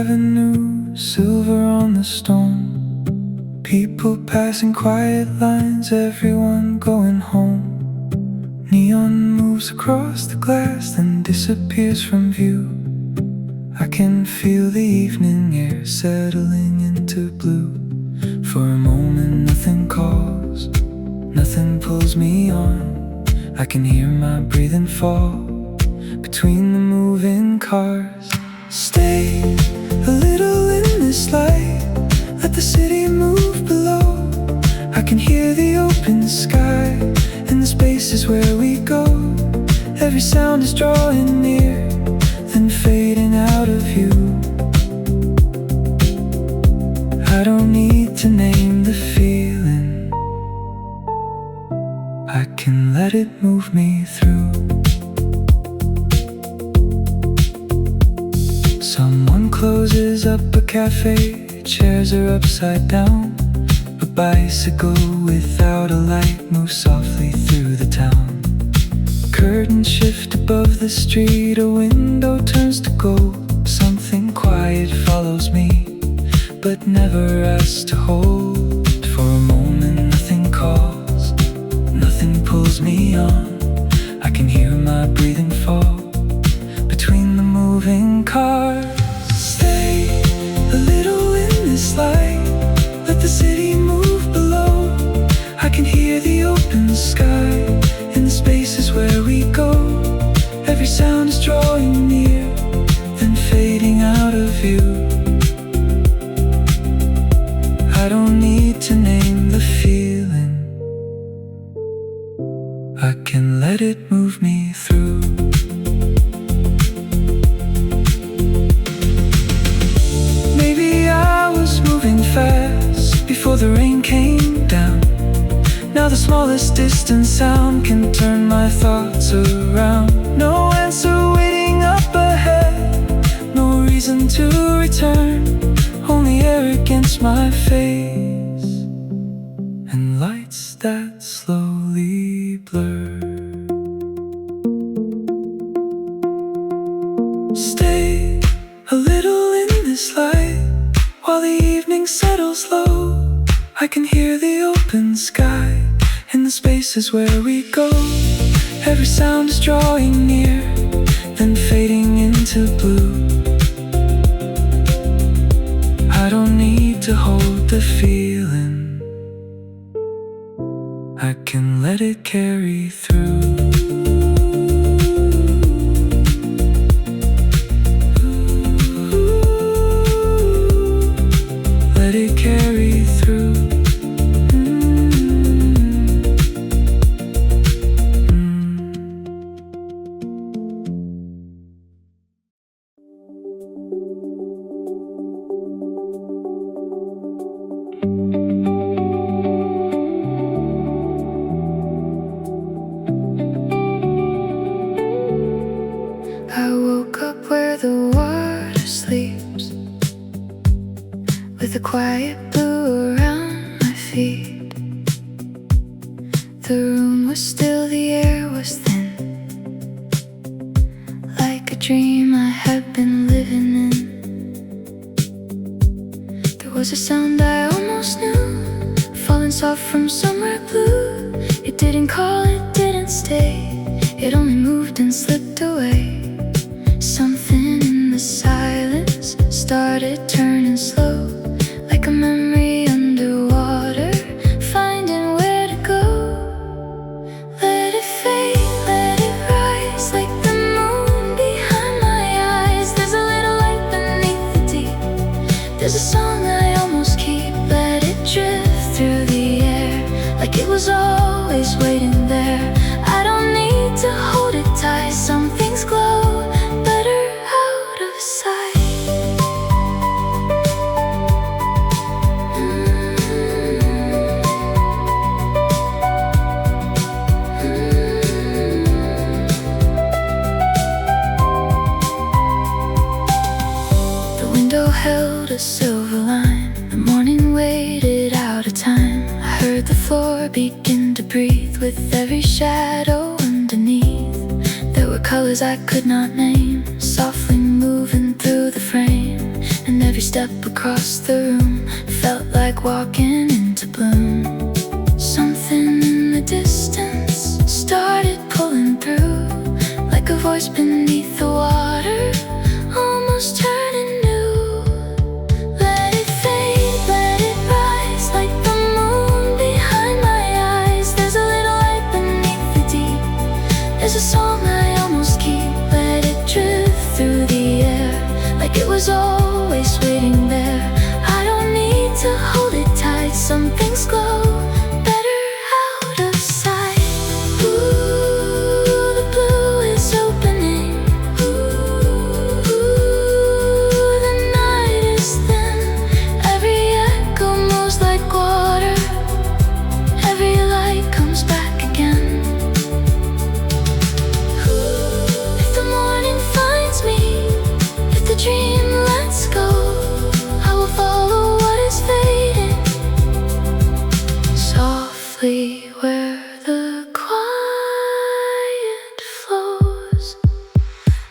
Avenue, silver on the stone. People passing quiet lines, everyone going home. Neon moves across the glass, then disappears from view. I can feel the evening air settling into blue. For a moment nothing calls, nothing pulls me on. I can hear my breathing fall between the moving cars. Stay a little in this light, let the city move below. I can hear the open sky and the spaces where we go. Every sound is drawing near, then fading out of view. I don't need to name the feeling, I can let it move me through. Someone closes up a cafe, chairs are upside down. A bicycle without a light moves softly through the town. Curtains shift above the street, a window turns to gold. Something quiet follows me, but never asks to hold. For a moment nothing calls, nothing pulls me on. I can hear my breathing fall between the moving cars. Stay a little in this light, let the city move below. I can hear the open sky in the spaces where we go. Every sound is drawing near, then fading out of view. I don't need to name the feeling, I can let it move me through. Maybe I was moving fast before the rain came down. Now the smallest distant sound can turn my thoughts around. No answer waiting up ahead, no reason to return. Only air against my face and lights that slowly blur. Stay a little in this light while the evening settles low. I can hear the open sky in the spaces where we go. Every sound is drawing near, then fading into blue. I don't need to hold the feeling, I can let it carry through. Let it carry through. I woke up where the water sleeps, with a quiet blue around my feet. The room was still, the air was thin, like a dream I had been living in. There was a sound I almost knew, falling soft from somewhere blue. It didn't call, it didn't stay, it only moved and slipped away. Something in the silence started turning slow, like a memory underwater, finding where to go. Let it fade, let it rise, like the moon behind my eyes. There's a little light beneath the deep, there's a song I almost keep. Let it drift through the air, like it was always waiting there. I don't need to hold it tight, some things glow better out of sight. The window held a silver line, the morning waited out of time. I heard the floor begin to breathe with every shadow underneath. There were colors I could not name, softly moving through the frame, and step across the room felt like walking into bloom. Something in the distance started pulling through, like a voice beneath the water, almost turning new. Let it fade, let it rise, like the moon behind my eyes. There's a little light beneath the deep. There's a song I almost keep. Let it drift through the air, like it was always waiting there. I don't need to hold it tight. Some things glow better out of sight. Ooh, the blue is opening. Ooh, the night is thin. Every echo moves like water. Every light comes back again. Ooh, if the morning finds me, if the dream lets go, I will follow what is fading, softly where the quiet flows.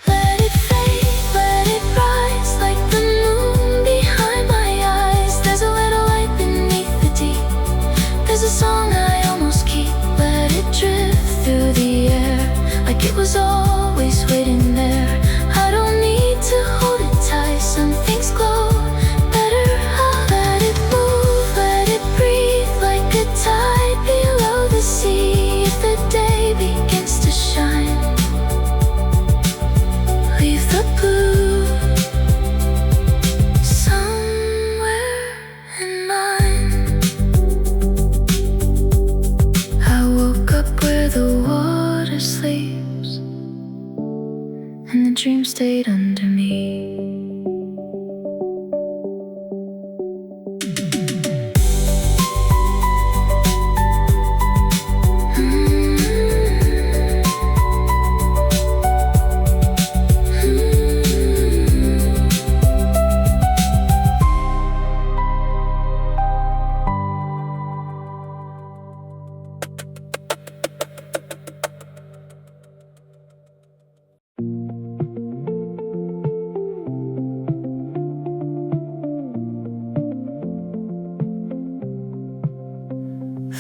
Let it fade, let it rise, like the moon behind my eyes. There's a little light beneath the deep. There's a song I almost keep. Let it drift through the air, like it was always waiting there. I don't need to hold it tight. Some things glow better out. Let it move, let it breathe, like a tide below the sea. If the day begins to shine, leave the blue somewhere in mine. I woke up where the water sleeps, and the dream stayed under me.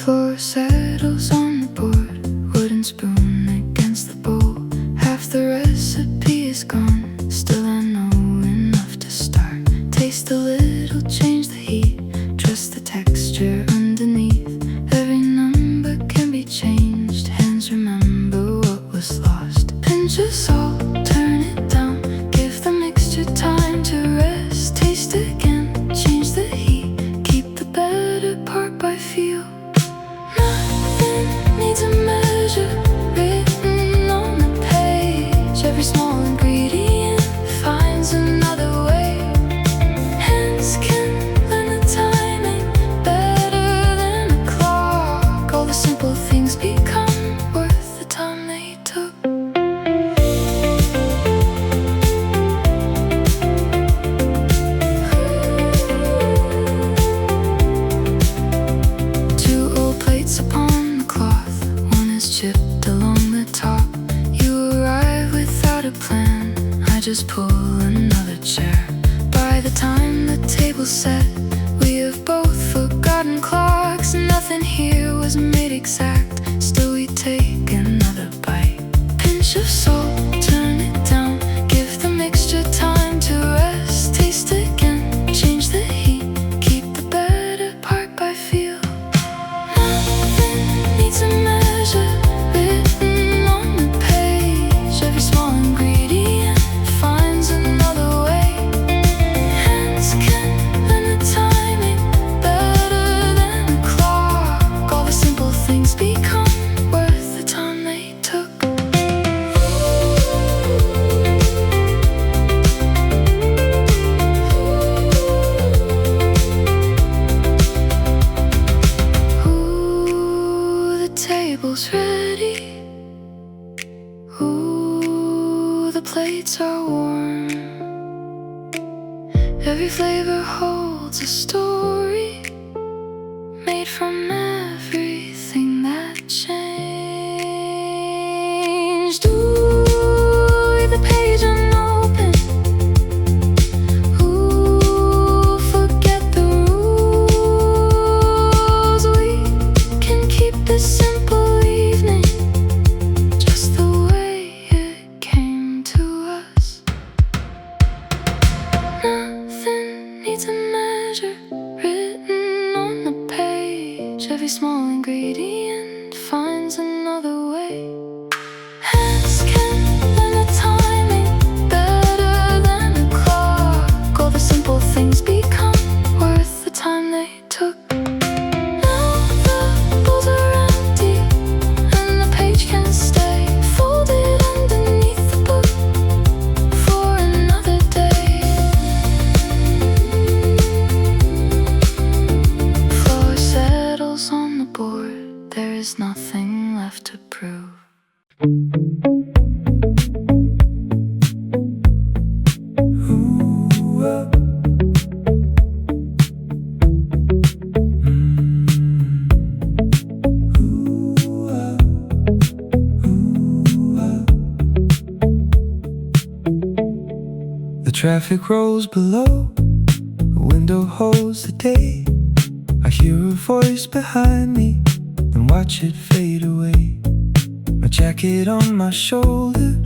Floor settles on the board, wooden spoon against the bowl. Half the recipe is gone, still I know enough to start. Taste a little, change the heat, trust the texture underneath. Every number can be changed, hands remember what was lost. Pinch of salt, turn it down, give the mixture time to rest. Taste again, change the heat, keep the better part by feel. Nothing needs a measure written on the page. Every small ingredient finds another way. Hands can learn the timing better than a clock. All the simple things become worth the time they took. Two old plates upon the cloth, one is chipped along the top. You arrive without a plan, I just pull another chair. By the time the table's set, we have both forgotten clocks. Nothing here was made exact, still we take another bite. Pinch of salt, turn it down, give the mixture time to rest. Taste again, change the heat, keep the better part by feel. Nothing needs a measure written on the page. Every small ingredient finds another way. Hands can learn the timing better than a clock. All the simple things become worth the time they took. Ooh, the table's ready. Ooh, the plates are warm. Every flavor holds a story, made from everything that changed. Ooh, the page unopened. Ooh, measure written on the page. Every small ingredient finds another way. Hands can learn the timing better than a clock. All the simple things become worth the time they took. Now the bowls are empty and the page can stay folded underneath the book for another day. Floor settles on the board, there is nothing left to prove. The traffic rolls below, the window holds the day. I hear a voice behind me and watch it fade away. My jacket on my shoulder,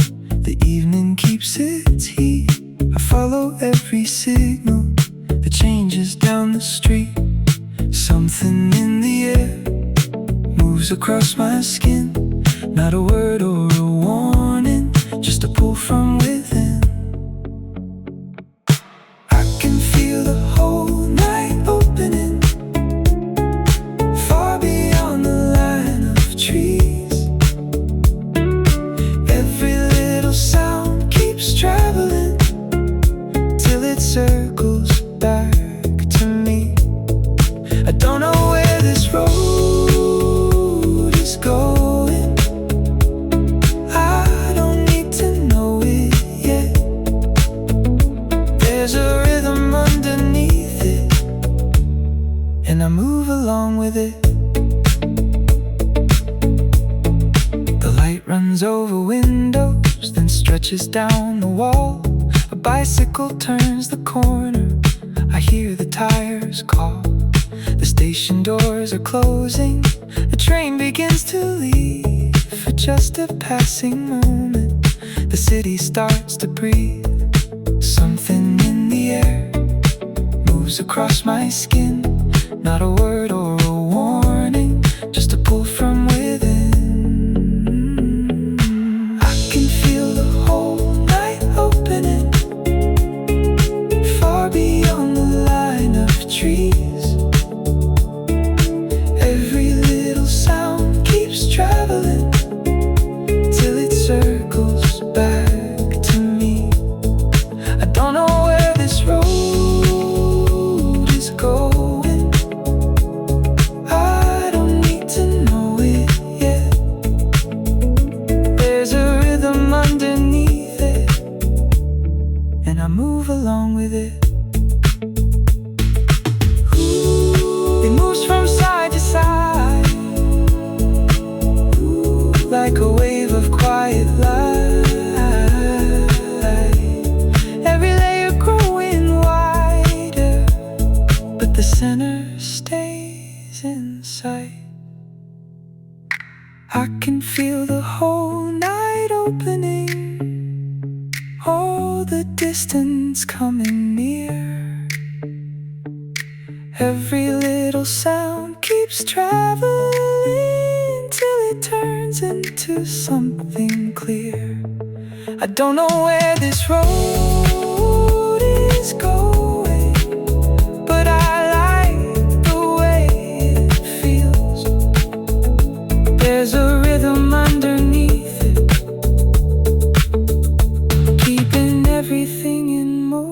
the evening keeps its heat. I follow every signal that changes down the street. Something in the air moves across my skin. Not a word or a warning, just a pull from within. I can feel the whole night opening, far beyond the line of trees. Every little sound keeps traveling till it circles back to me. I don't know where this road is going, I don't need to know it yet. There's a rhythm underneath it, and I move along with it. The light runs over windows, then stretches down the wall. A bicycle turns the corner, I hear the tires call. The station doors are closing, the train begins to leave. For just a passing moment, the city starts to breathe. Something in the air moves across my skin. Not a word or a warning, just a pull from within. I can feel the whole night opening, far beyond the line of trees. Every little sound keeps traveling till it circles back to me. I don't know where this road is going, I don't need to know it yet. There's a rhythm underneath it, and I move along with it. It moves from side to side, like a wave of quiet light. Every layer growing wider, but the center stays in sight. I can feel the whole night opening, all the distance coming near. Every little sound keeps traveling till it turns into something clear. I don't know where this road is going, but I like the way it feels. There's a rhythm underneath it, keeping everything in motion.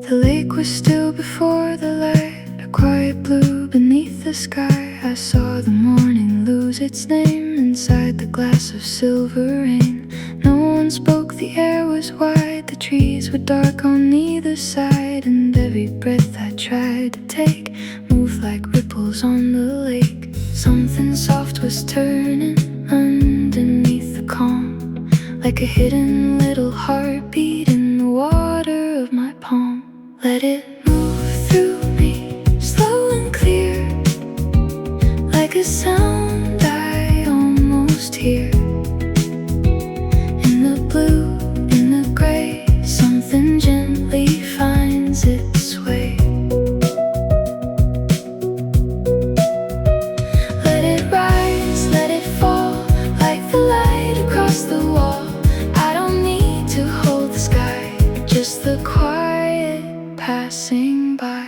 The lake was still before the light, a quiet blue beneath the sky. I I saw the morning lose its name inside the glass of silver rain. No one spoke, the air was wide, the trees were dark on either side, and every breath I tried to take moved like ripples on the lake. Something soft was turning underneath the calm, like a hidden little heartbeat in the water of my palm. Let it move through me, slow and clear, like a sound I almost hear. In the blue, in the gray, something gently finds its way. Let it rise, let it fall, like the light across the wall. I don't need to hold the sky, just the quiet passing by.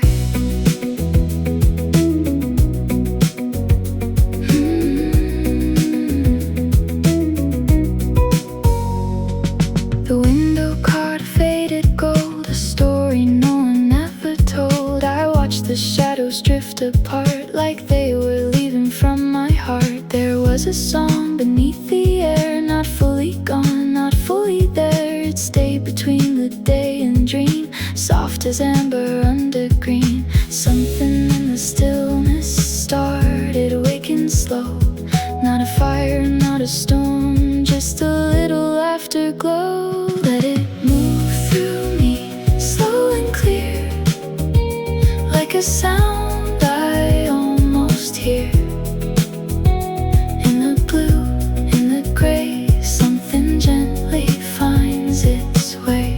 The window caught a faded gold, a story no one ever told. I watched the shadows drift apart, like they were leaving from my heart. There was a song beneath the air, not fully gone, not fully there. It stayed between the day and dream, soft as amber under green. Something in the stillness started waking slow. Not a fire, not a storm, just a little afterglow. Let it move through me, slow and clear, like a sound I almost hear. In the blue, in the gray, something gently finds its way.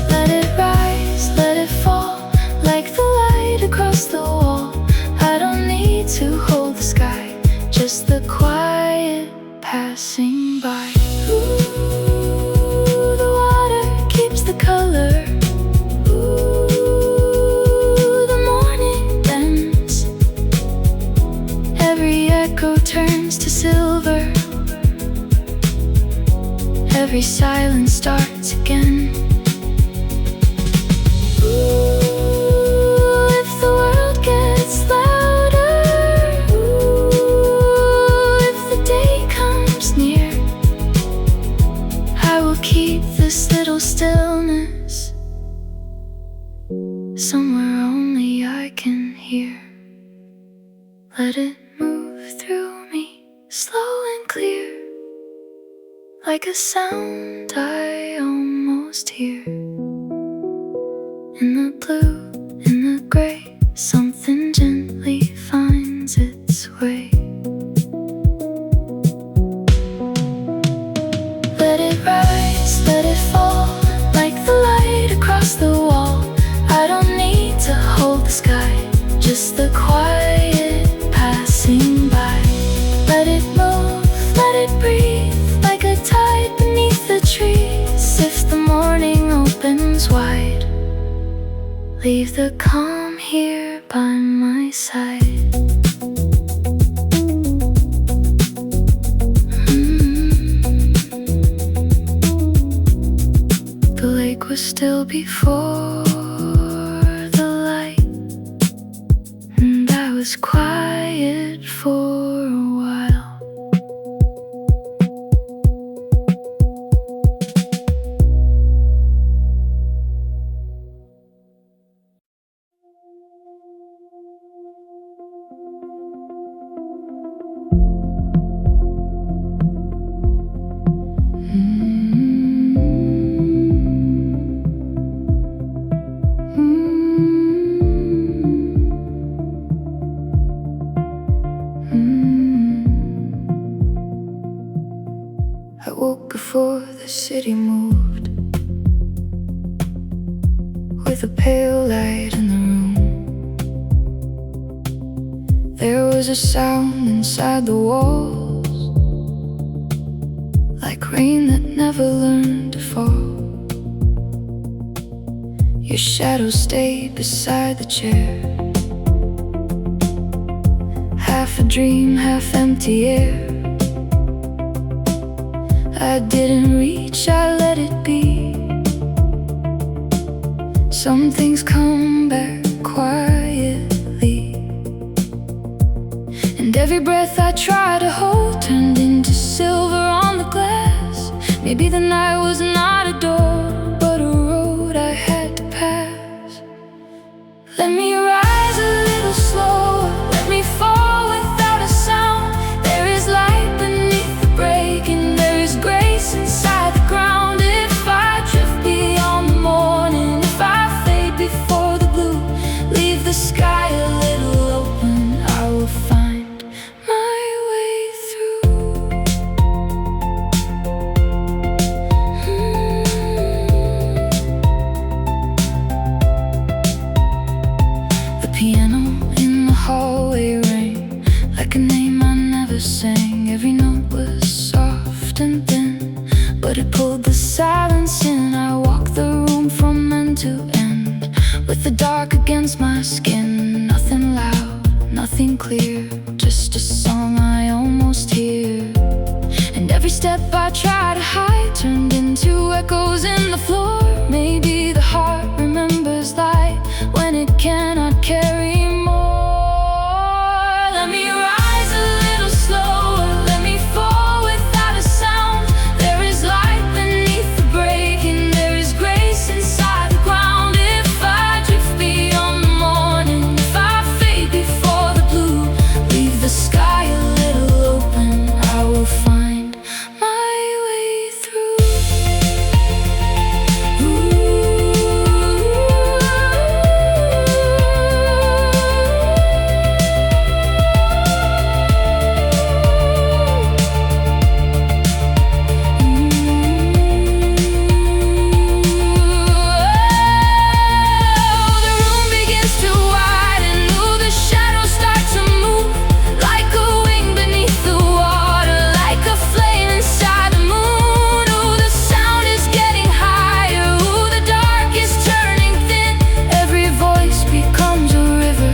Let it rise, let it fall, like the light across the wall. I don't need to hold the sky, just the quiet passing by. Ooh, the water keeps the color. Ooh, the morning bends. Every echo turns to silver. Every silence starts again. Ooh, if the world gets louder, ooh, if the day comes near, I will keep this little stillness somewhere only I can hear. Let it move through me, slow and clear, like a sound I almost hear. In the blue, in the gray, something gently finds its way. Let it rise, let it fall, like the light across the wall. I don't need to hold the sky, just the quiet passing by. Let it move, let it breathe, like a tide beneath the trees. If the morning opens wide, leave the calm here by my side. The lake was still before the light, and I was quiet for a while. I woke before the city moved, with a pale light in the room. There was a sound inside the walls, like rain that never learned to fall. Your shadow stayed beside the chair, half a dream, half empty air. I didn't reach, I let it be. Some things come back quietly. And every breath I try to hold turned into silver on the glass. Maybe the night was not a door, but a road I had to pass. Let me rise a little slower, let me fall without a sound. There is light beneath the break, and there is grace inside the ground. If I drift beyond the morning, if I fade before the blue, leave the sky a little open, I will find my way through. The piano in the hallway rang like a name I never sang. Every note was soft and thin, but it pulled the silence in. I walked the room from end to end, with the dark against my skin. Nothing loud, nothing clear, just a song I almost hear. And every step I try to hide turned into echoes in the floor. Maybe the heart remembers light when it cannot carry more. Let me rise a little slower, let me fall without a sound. There is light beneath the break, and there is grace inside the ground. If I drift beyond the morning, if I fade before the blue, leave the sky a little open, I will find my way through. The room begins to widen, ooh, the shadows start to move, like a wing beneath the water, like a flame inside the moon. Ooh, the sound is getting higher, ooh, the dark is turning thin. Every voice becomes a river,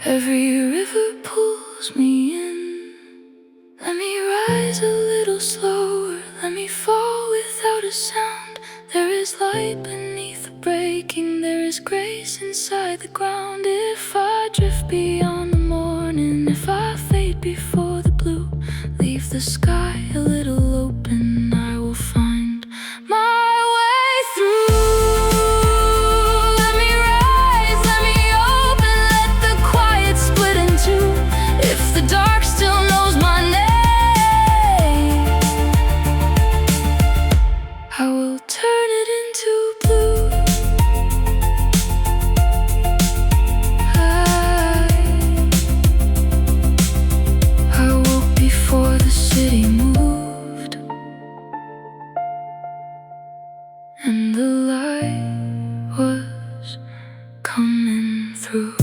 every river pulls me in. Let me rise a little slower, let me fall without a sound. There is light beneath the breaking, there is grace inside the ground. If I drift beyond the morning, if I fade before the blue, leave the sky a little open, I will find my way through. Let me rise, let me open, let the quiet split in two. If the dark still knows my name, I will turn it into blue. I woke before the city moved, and the light was coming through.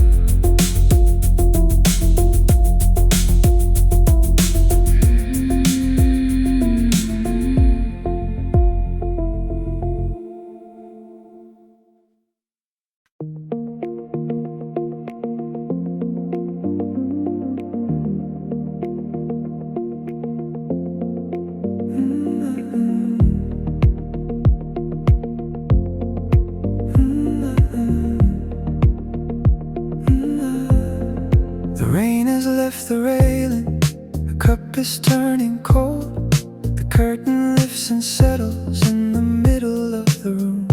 The rain has left the railing, the cup is turning cold. The curtain lifts and settles in the middle of the room.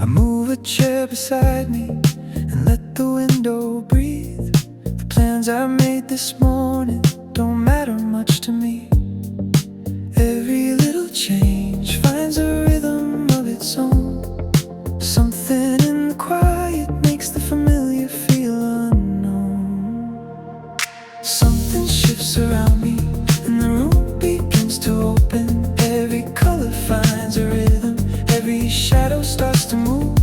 I move a chair beside me and let the window breathe. The plans I made this morning don't matter much to me. Every little change finds a rhythm of its own. Something in the quiet makes the familiar feel unknown. Something shifts around me and the room begins to open. Every color finds a rhythm, every shadow starts to move.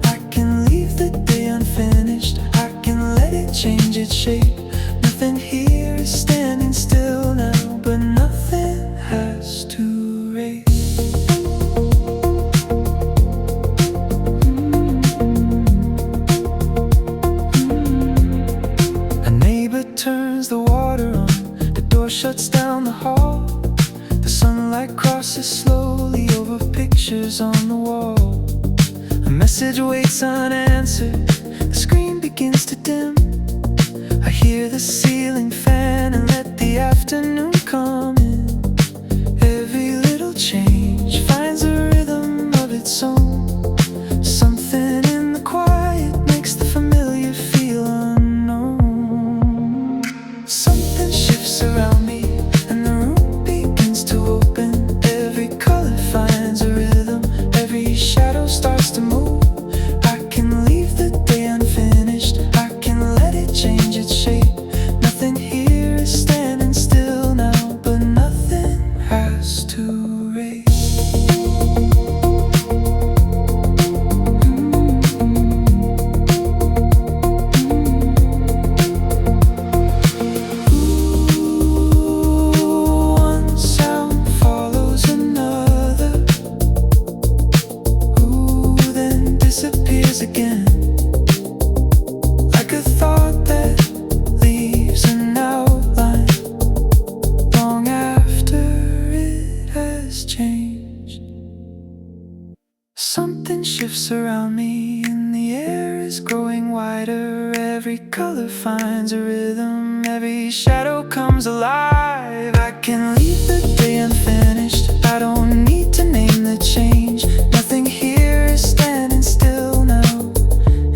I can leave the day unfinished, I can let it change its shape. Nothing here is standing still now, but nothing has to erase. A neighbor turns the water on, the door shuts down the hall. The sunlight crosses slowly over pictures on the wall. A message waits unanswered. The screen begins to dim. I hear the ceiling fan and let the afternoon come in. Every little change finds a rhythm of its own. Something in the quiet makes the familiar feel unknown. Something shifts around me and the room begins to open. Every color finds a rhythm, every shadow starts to move. I can leave the day unfinished, I can let it change its shape. Nothing here is standing still now, but nothing has to erase. One sound follows another, then disappears again. Like a thought that leaves an outline long after it has changed. Something shifts around me and the air is growing wider. Every color finds a rhythm, every shadow comes alive. I can leave the day unfinished, I don't need to name the change. Nothing here is standing still now,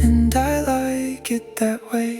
and I like it that way.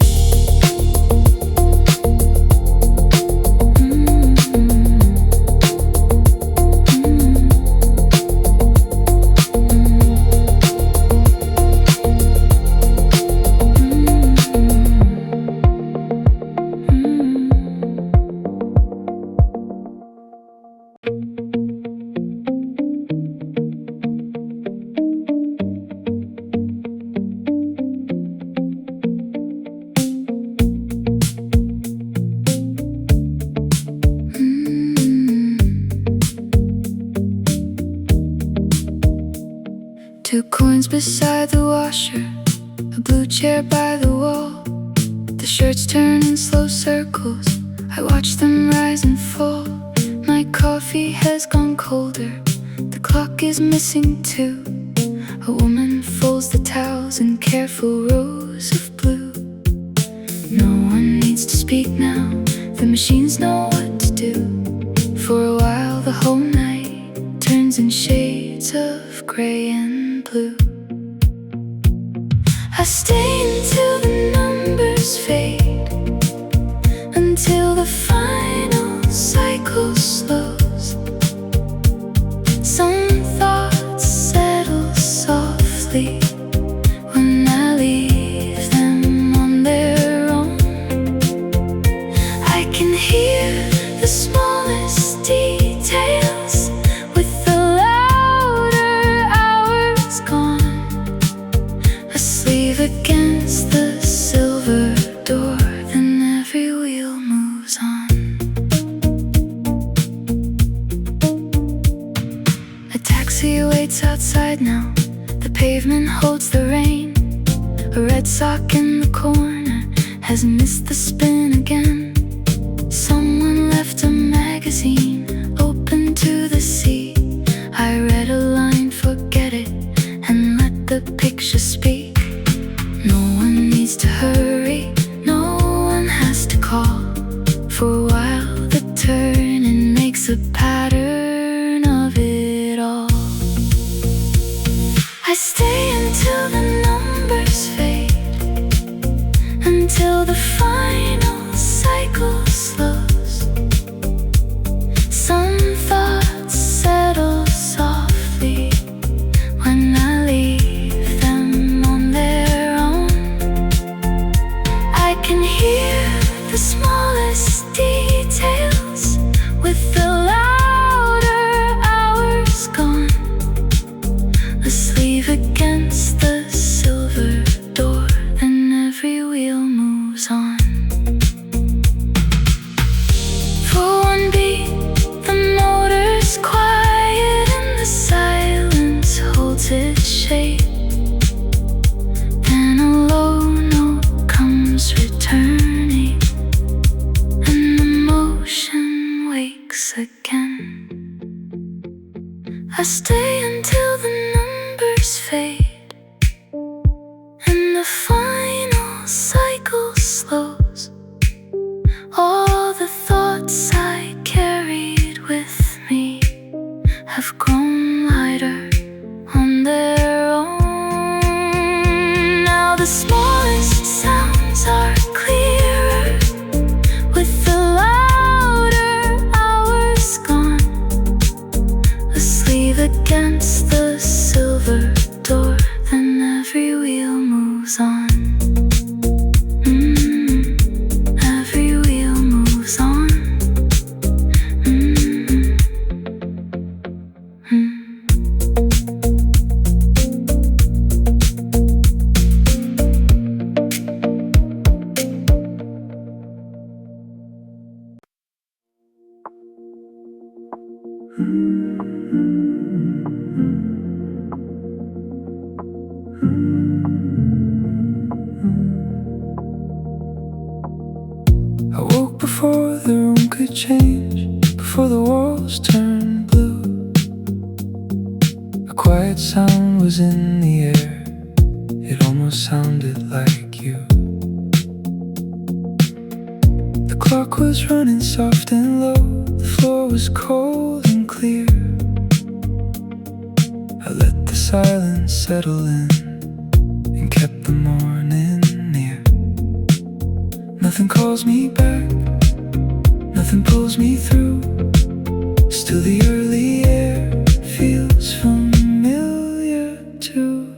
Two coins beside the washer, a blue chair by the wall. The shirts turn in slow circles, I watch them rise and fall. My coffee has gone colder, the clock is missing too. A woman folds the towels in careful rows of blue. No one needs to speak now, the machines know what to do. For a while the whole night turns in shades of gray and blue. I stay until the numbers fade, until the final cycle slows. Some thoughts settle softly when I leave them on their own. I can hear the smallest details with the louder hours gone. Asleep against the silver door, then every wheel moves on. A taxi waits outside now, the pavement holds the rain. A red sock in the corner has missed the spin again. Someone left a magazine open to the sea. I read a line, forget it, and let the picture speak. No one needs to hurry, no one has to call. For a while the turning makes a pattern of it all. I stay until the numbers fade, until the final cycle slows. Some thoughts settle softly when I leave them on their own. I can hear the smallest details with the louder hours gone. Asleep against the silver door, then every wheel moves on. For one beat, the motor's quiet and the silence holds its shape. Then a low note comes returning, and before the room could change, before the walls turned blue. A quiet sound was in the air, it almost sounded like you. The clock was running soft and low, the floor was cold and clear. I let the silence settle in and kept the morning near. Nothing calls me back, nothing pulls me through. Still the early air feels familiar too.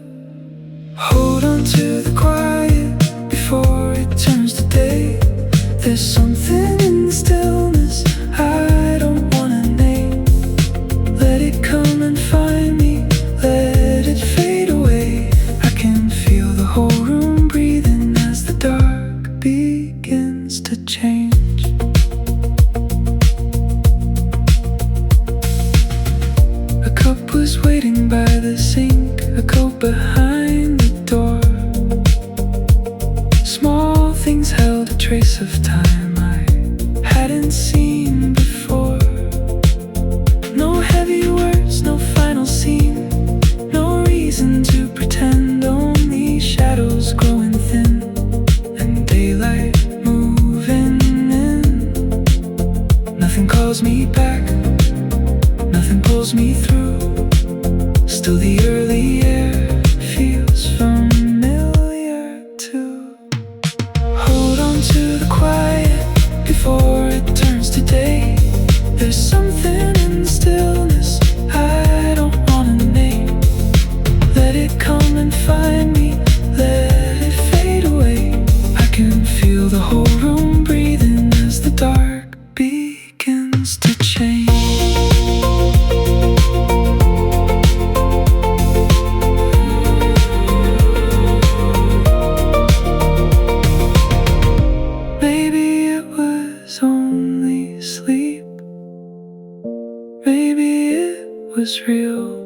Hold on to the quiet before it turns to day. There's something in the stillness I don't wanna name. Let it come and find me, let it fade away. I can feel the whole room breathing as the dark begins to change. A cup was waiting by the sink, a coat behind the door. Small things held a trace of time I hadn't seen before. No heavy words, no final scene, no reason to pretend, only shadows growing thin and daylight moving in. Nothing calls me back, nothing pulls me through. Still the early air feels familiar too. Hold on to the quiet before it turns to day. There's something in the stillness I don't wanna name. Let it come and find me, let it fade away. I can feel the whole room breathing as the dark begins to change. Maybe it was only sleep, maybe it was real.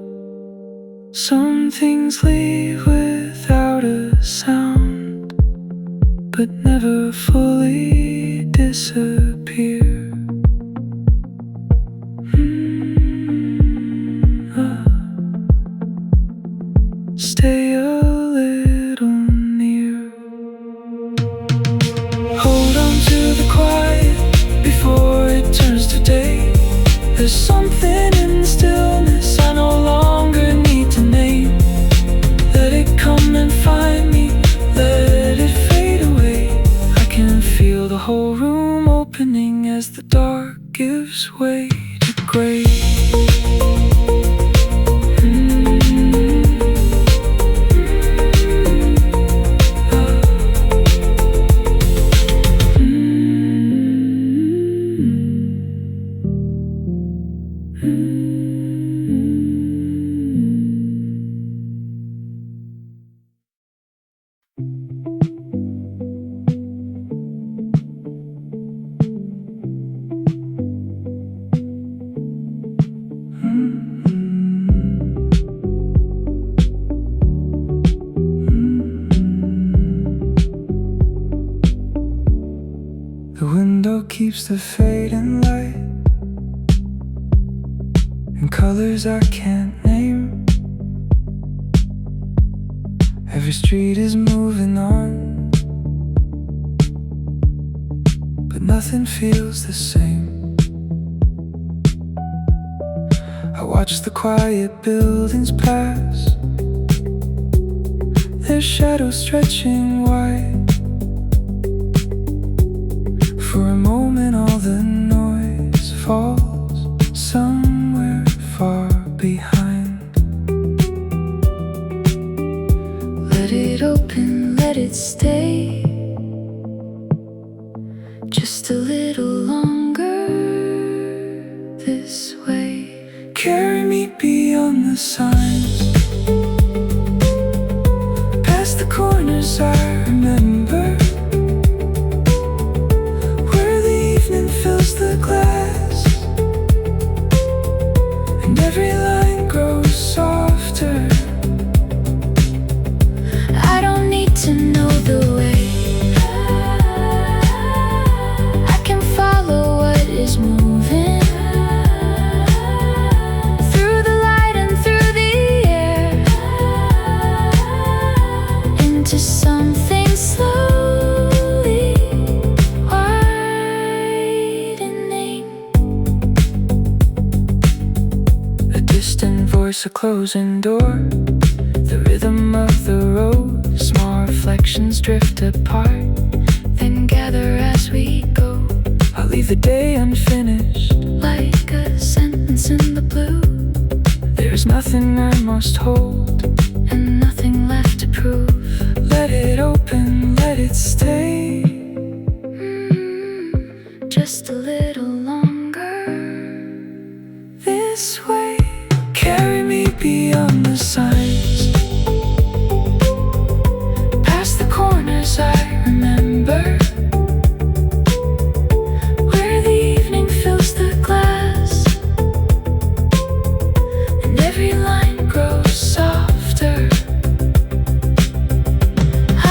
Some things leave without a sound, but never fully disappear. Stay a little near. Hold on to the quiet before it turns to day. There's something in the stillness I no longer need to name. Let it come and find me, let it fade away. I can feel the whole room opening as the dark gives way to gray. The window keeps the fading light in colors I can't name. Every street is moving on, but nothing feels the same. I watch the quiet buildings pass, their shadows stretching wide. For a moment all the noise falls somewhere far behind. Let it open, let it stay just a little longer this way. Carry me beyond the signs, past the corners I remember, where the evening fills the glass and every line grows softer. I don't need to know the way, I can force a closing door. The rhythm of the road, small reflections drift apart, then gather as we go. I'll leave the day unfinished, like a sentence in the blue. There's nothing I must hold, and nothing left to prove. let it open, let it stay. Just a little longer. This way, carry me beyond the signs, past the corners I remember, where the evening fills the glass, and every line grows softer.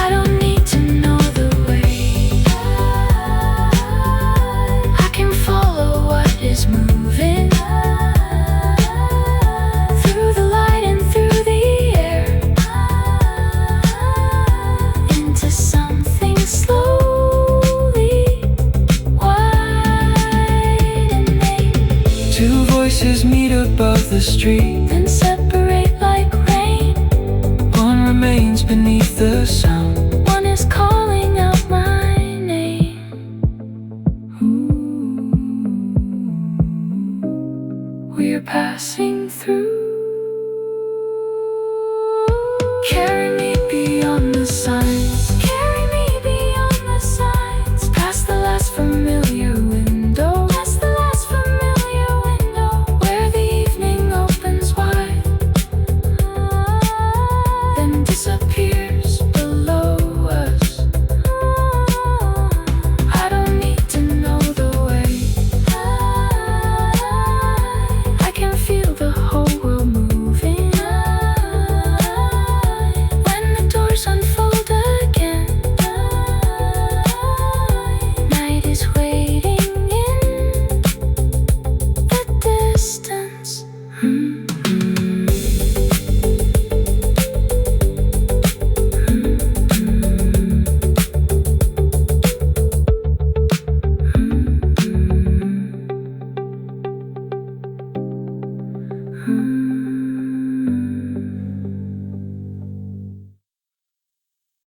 I don't need to know the way, I can follow what is moving through the light and through the air, into something slowly widening. Two voices meet above the street, Then separate like rain. one remains beneath the sound. One is calling out my name. We're passing through. Carry me beyond the signs. Carry me beyond the signs. Past the last familiar window. Past the last familiar window, where the evening opens wide, then disappears below us. I don't need to know the way, I can feel the whole world moving. When the doors unfold again, night is waiting in the distance.